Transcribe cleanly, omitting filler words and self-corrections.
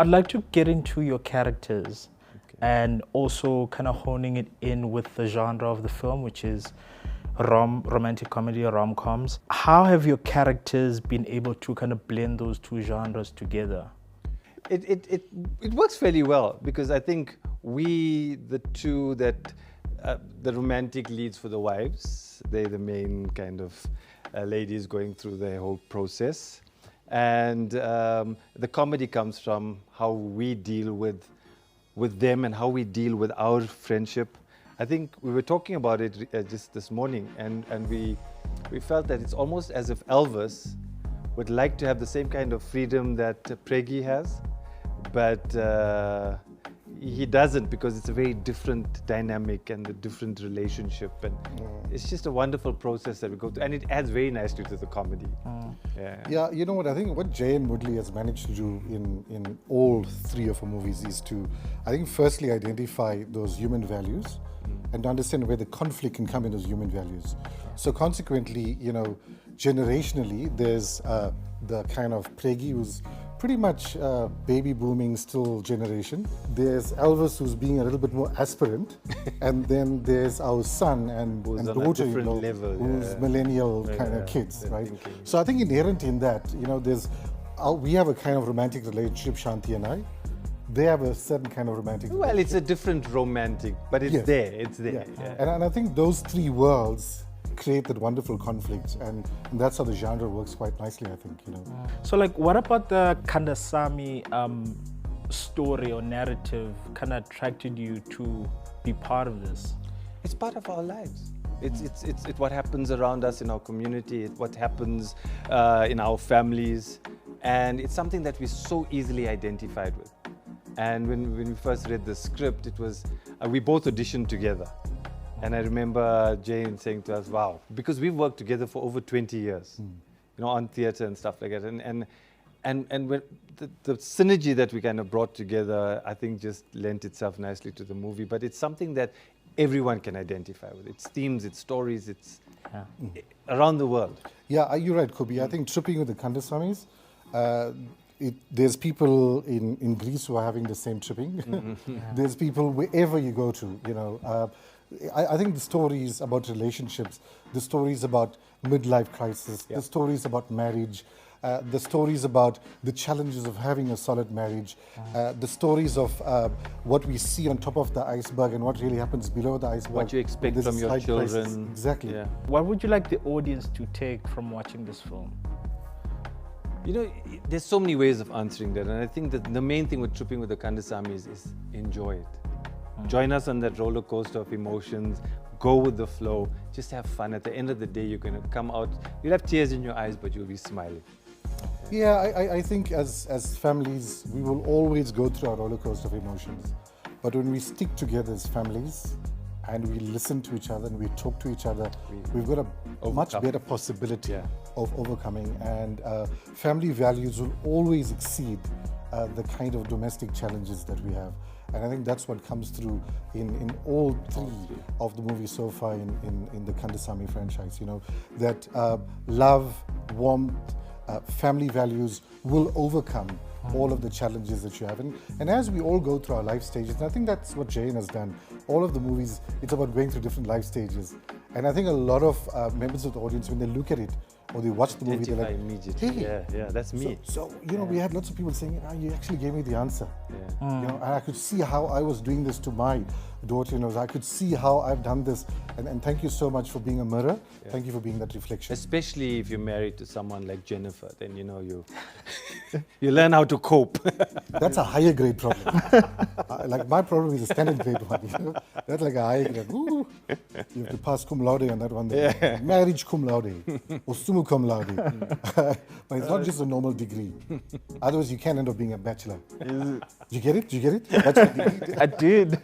I'd like to get into your characters and also kind of honing it in with the genre of the film, which is romantic comedy or rom-coms. How have your characters been able to kind of blend those two genres together? It works fairly well because I think the two that the romantic leads for the wives, they're the main kind of ladies going through the whole process. And the comedy comes from how we deal with them and how we deal with our friendship. I think we were talking about it just this morning, and we felt that it's almost as if Elvis would like to have the same kind of freedom that Preggy has, but he doesn't, because it's a very different dynamic and a different relationship, and it's just a wonderful process that we go through, and it adds very nicely to the comedy. Yeah, you know what, I think what Jay and Woodley has managed to do in all three of our movies is to, I think, firstly identify those human values and understand where the conflict can come in those human values. So consequently, you know, generationally, there's the kind of Preggy who's pretty much baby booming still generation. There's Elvis who's being a little bit more aspirant, and then there's our son and daughter, you know, who's millennial kind of kids, right? So I think inherent in that, you know, we have a kind of romantic relationship, Shanthi and I. They have a certain kind of romantic relationship. Well, it's a different romantic, but it's there, it's there. Yeah. And I think those three worlds create that wonderful conflict, and that's how the genre works quite nicely, I think, you know. So like, what about the Kandasamy story or narrative kind of attracted you to be part of this? It's part of our lives. It's what happens around us in our community, it's what happens in our families, and it's something that we so easily identified with. And when we first read the script, it was, we both auditioned together. And I remember Jane saying to us, wow, because we've worked together for over 20 years, you know, on theatre and stuff like that. And when the synergy that we kind of brought together, I think just lent itself nicely to the movie. But it's something that everyone can identify with. It's themes, it's stories, it's around the world. Yeah, you're right, Kobe. I think tripping with the Kandasamys, there's people in Greece who are having the same tripping. There's people wherever you go to, you know. I think the stories about relationships, the stories about midlife crisis, the stories about marriage, the stories about the challenges of having a solid marriage, the stories of what we see on top of the iceberg and what really happens below the iceberg. What you expect from your children. Crisis. Exactly. Yeah. What would you like the audience to take from watching this film? You know, there's so many ways of answering that, and I think that the main thing with Tripping with the Kandasamys is enjoy it. Join us on that roller coaster of emotions, go with the flow, just have fun. At the end of the day, you're going to come out, you'll have tears in your eyes, but you'll be smiling. Yeah, I think as families, we will always go through our roller coaster of emotions. But when we stick together as families, and we listen to each other and we talk to each other, we've got a much better possibility of overcoming, and family values will always exceed the kind of domestic challenges that we have. And I think that's what comes through in all three of the movies so far in the Kandasamy franchise, you know, that love, warmth, family values will overcome all of the challenges that you have. And as we all go through our life stages, and I think that's what Jane has done, all of the movies, it's about going through different life stages. And I think a lot of members of the audience, when they look at it, or they watch the movie, they're like, immediately. Hey. Yeah, that's me. So you know, we had lots of people saying, you actually gave me the answer. You know, and I could see how I was doing this to my daughter, you know, I could see how I've done this. And thank you so much for being a mirror. Thank you for being that reflection. Especially if you're married to someone like Jennifer, then you know you learn how to cope. That's a higher grade problem. Like my problem is a standard grade one. You know? That's like a higher grade. Ooh, you have to pass cum laude on that one. Marriage cum laude or summa cum laude. But it's not just a normal degree. Otherwise, you can end up being a bachelor. Did you get it? Did you get it? Bachelor degree. I did.